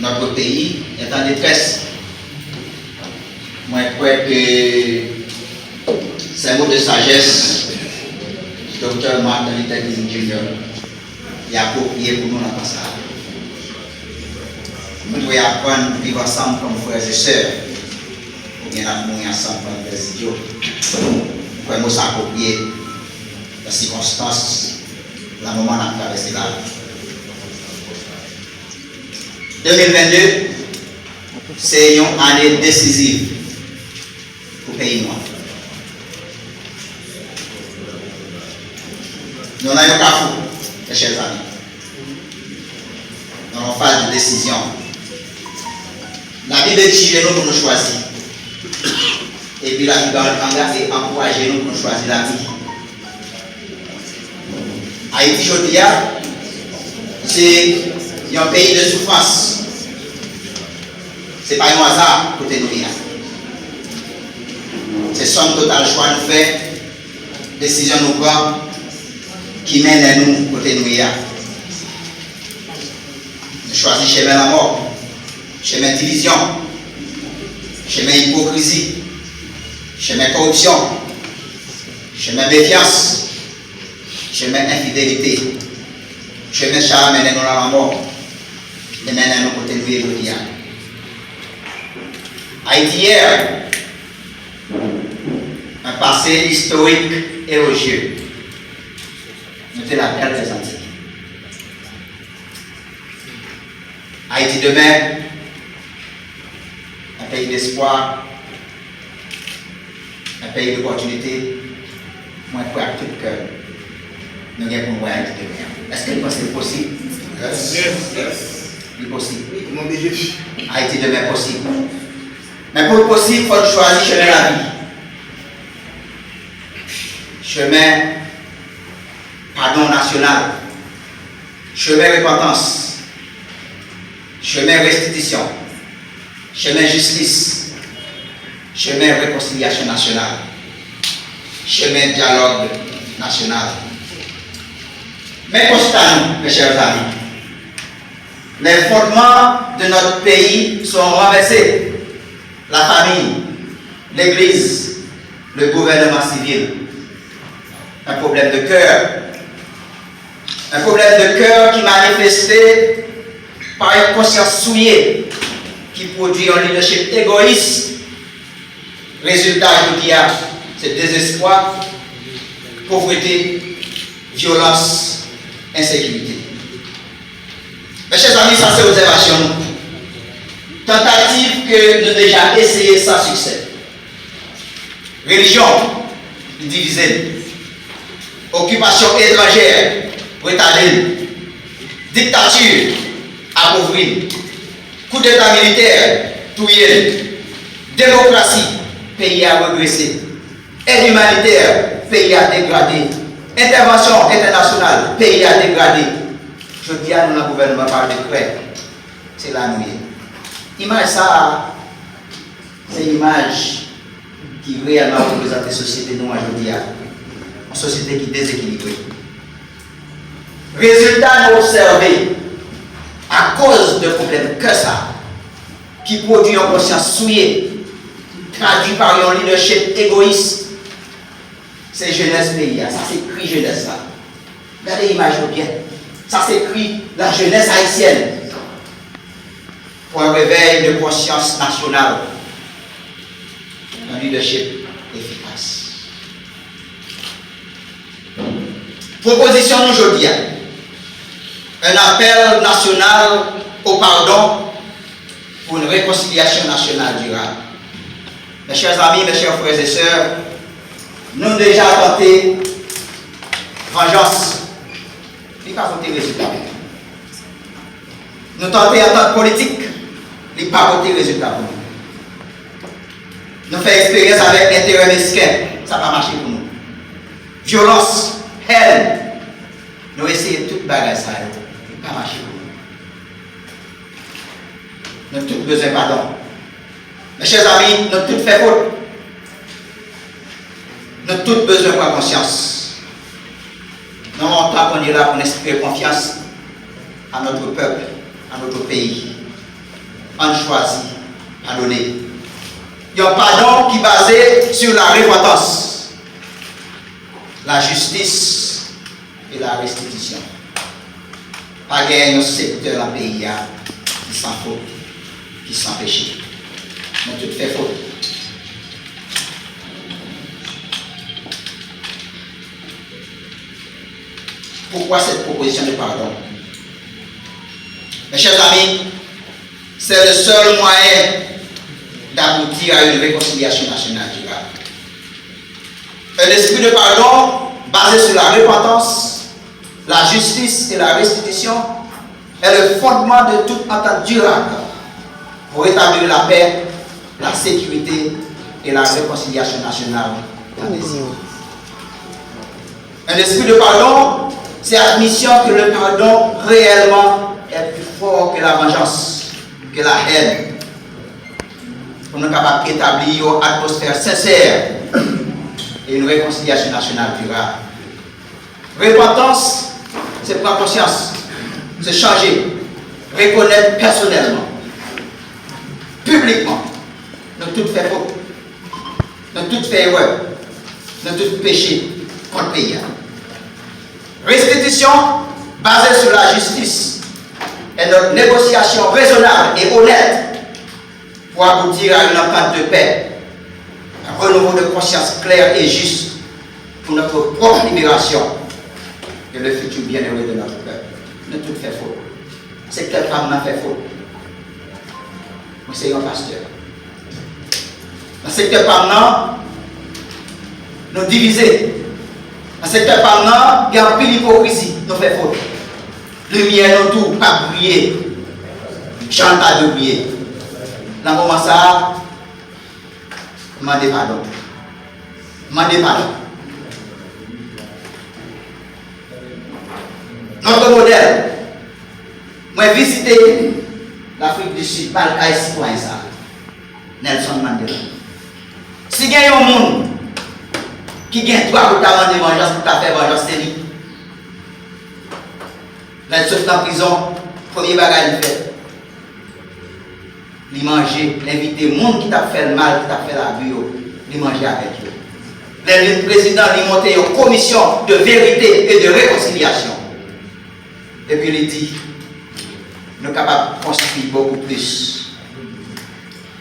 notre pays est en détresse. Moi, je crois que c'est un mot de sagesse, Dr. Martin Luther King Jr. Il a approprié pour nous dans le passage. Nous devons apprendre à vivre ensemble comme frères et sœurs, ou bien à mourir ensemble comme des idiots. Nous pouvons s'approprier la circonstance, le moment où on a traversé la vie. 2022, c'est une année décisive pour le pays noir. Nous avons un carrefour, mes chers amis. Nous avons une phase de décision. La Bible exige nous pour nous choisir. Et puis la Bible encourage nous pour nous choisir la vie. Haïti, aujourd'hui, c'est un pays de souffrance. Ce n'est pas un hasard pour nous. C'est somme totale choix nous faire, décision nous prendre, qui mène à nous côté nous. Nous choisissons chemin la mort, chemin division, chemin hypocrisie, chemin corruption, chemin méfiance, chemin infidélité, chemin char mène nous à la mort, et mène à nous côté nous aujourd'hui. Haïti hier, un passé historique élogieux. Nous sommes la terre des Antilles. Haïti demain, un pays d'espoir, un pays d'opportunité. Moi, je crois que tout cœur, nous avons pour moi Haïti demain. Est-ce que vous pensez que c'est possible? C'est possible. Haïti demain est possible. Mais pour le possible, il faut choisir chemin de la vie. Chemin pardon national. Chemin repentance. Chemin restitution. Chemin justice. Chemin réconciliation nationale. Chemin dialogue national. Mais constatons, mes chers amis, les fondements de notre pays sont renversés. La famille, l'église, le gouvernement civil. Un problème de cœur. Un problème de cœur qui manifesté par une conscience souillée qui produit un leadership égoïste. Résultat, je dis, c'est désespoir, pauvreté, violence, insécurité. Mes chers amis, ça c'est observation. Tentative que nous déjà essayé sans succès. Religion divisée. Occupation étrangère retardée. Dictature appauvrie. Coup d'état militaire touillé. Démocratie, pays à regresser. Aide humanitaire, pays à dégrader. Intervention internationale, pays à dégrader. Je dis à nous, le gouvernement par décret. C'est la nuit. Image ça, c'est l'image qui réellement représente la société nous aujourd'hui. Une société qui est déséquilibrée. Résultat, nous observons, à cause de problèmes que ça, qui produit une conscience souillée, traduit par un leadership égoïste, c'est jeunesse pays. Ça s'écrit jeunesse là. Regardez l'image bien. Ça s'écrit la jeunesse haïtienne. Pour un réveil de conscience nationale, un leadership efficace. Proposition d'aujourd'hui, un appel national au pardon pour une réconciliation nationale durable. Mes chers amis, mes chers frères et sœurs, nous avons déjà tenté vengeance. Il n'y a pas de résultat. Nous tentons en tant que politique. Il n'y a pas de résultat pour nous. Nous faisons expérience avec intérêt mesquin, ça n'a pas marché pour nous. Violence, haine, nous essayons toute bagarre, ça n'a pas marché pour nous. Nous avons tous besoin de pardon. Mes chers amis, nous avons tous fait faute. Nous avons tous besoin de conscience. Nous avons tant qu'on est là pour exprimer confiance à notre peuple, à notre pays. on choisit pardonner. Il y a un pardon qui est basé sur la repentance, la justice et la restitution. Pas gagner un secteur dans le pays qui sans faute, qui sans péché. Mais tout fait faute. Pourquoi cette proposition de pardon? Mes chers amis, c'est le seul moyen d'aboutir à une réconciliation nationale durable. Un esprit de pardon basé sur la repentance, la justice et la restitution est le fondement de toute entente durable pour établir la paix, la sécurité et la réconciliation nationale en désir. Un esprit de pardon, c'est l'admission que le pardon réellement est plus fort que la vengeance, que la haine. Pour nous capables d'établir une atmosphère sincère et une réconciliation nationale durable. Repentance, c'est prendre conscience, c'est changer, reconnaître personnellement, publiquement, de tout fait faute, de tout fait erreur, de tout péché contre le pays. Restitution basée sur la justice et notre négociation raisonnable et honnête pour aboutir à une entente de paix, un renouveau de conscience clair et juste pour notre propre libération et le futur bienheureux de notre peuple. Nous tout fait faute. C'est que la femme n'a fait faute. Nous sommes un pasteur. Dans le secteur permanent, nous diviser. Dans le secteur permanent, il y a un peu d'hypocrisie. Nous fait faute. Lumière, nous tout, pas briller. Chantage de briller. Dans le moment ça, demandez pardon. Demandez pardon. Notre modèle, moi visiter l'Afrique du Sud, pas le citoyen ça. Nelson Mandela. Si il y a un monde qui a droit pour ta demander vengeance, pour ta faire vengeance, c'est lui. Nelson est en prison, premier bagage il fait. Il manger, l'inviter le monde qui t'a fait le mal, qui t'a fait la vie, il manger avec eux. Le président il monté une commission de vérité et de réconciliation. Et puis il dit, nous sommes capables de construire beaucoup plus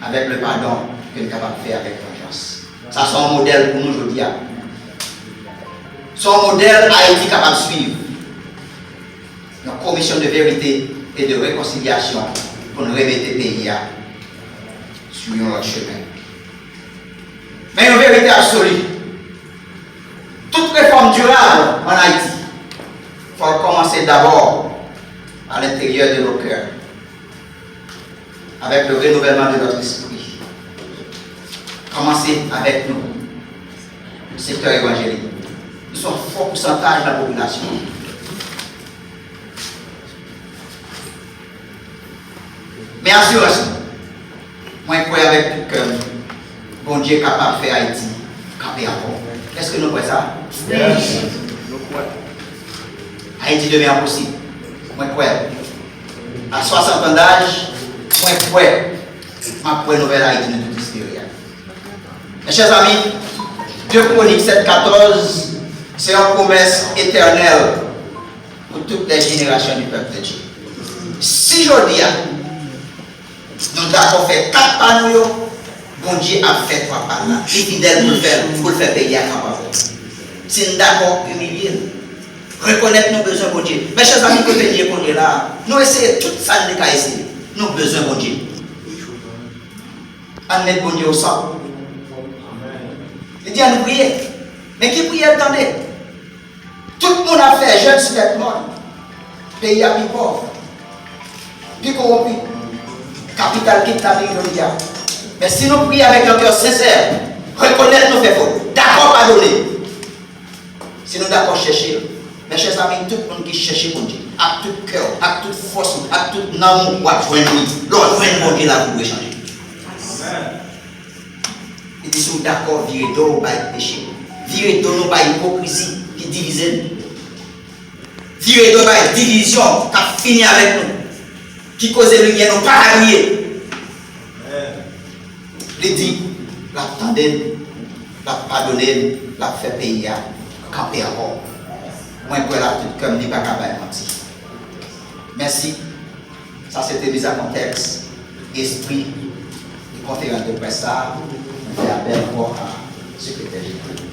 avec le pardon que nous sommes capables de faire avec vengeance. Ça c'est un modèle pour nous aujourd'hui. C'est un modèle Haïti capable de suivre. Une commission de vérité et de réconciliation pour nous remettre le pays sur notre chemin. Mais une vérité absolue. Toute réforme durable en Haïti, il faut commencer d'abord à l'intérieur de nos cœurs, avec le renouvellement de notre esprit. Commencer avec nous, le secteur évangélique. Nous sommes un fort pourcentage de la population. Mais assurément, moi je crois avec tout cœur, bon Dieu est capable de faire Haïti camper encore. Est-ce que nous croyons ça? Yes. Nous croyons. Haïti devient impossible. Moi je crois. À 60 ans d'âge, moi je crois. Ma croix nouvelle Haïti de toute l'histoire. Mes chers amis, 2 Chroniques 7:14, c'est une promesse éternelle pour toutes les générations du peuple de Dieu. Si je dis, nous avons fait 4 panneaux, bon Dieu a fait 3 panneaux. Les fidèles pour le faire payer à Campabon. Si nous avons humilié, reconnaître nos besoins, bon Dieu. Mes chers amis, que venir qu'on est là, nous essayons tout ça de cas essayer. Nous avons besoin, bon Dieu. On met bon Dieu au sang. Il dit à nous prier. Mais qui prie, attendez. Tout le monde a fait, jeunes sur le monde. Pays à plus pauvre, plus corrompu. Capital quitte la vie de Dieu. Mais si nous prions avec un cœur sincère, reconnaître nos faits faux, d'accord pardonner. Si nous d'accord chercher, mes chers amis, tout le monde qui cherche mon Dieu, à tout cœur, à toute force, à tout amour, à tout joindre, l'autre joindre mon Dieu là pour échanger. Il dit, si nous d'accord, virez d'eau par le péché, virez d'eau par l'hypocrisie qui divise nous, virez d'eau par la division qui a fini avec nous, qui cause lumière, nous pas agréer. Il dit, la tendez, la pardonner, la fait payer, camper encore. Moi, pour la toute comme n'est pas capable de mentir. Merci. Ça, c'était mis à contexte, esprit, et conférence de presse. On fait appel pour à secrétaire général.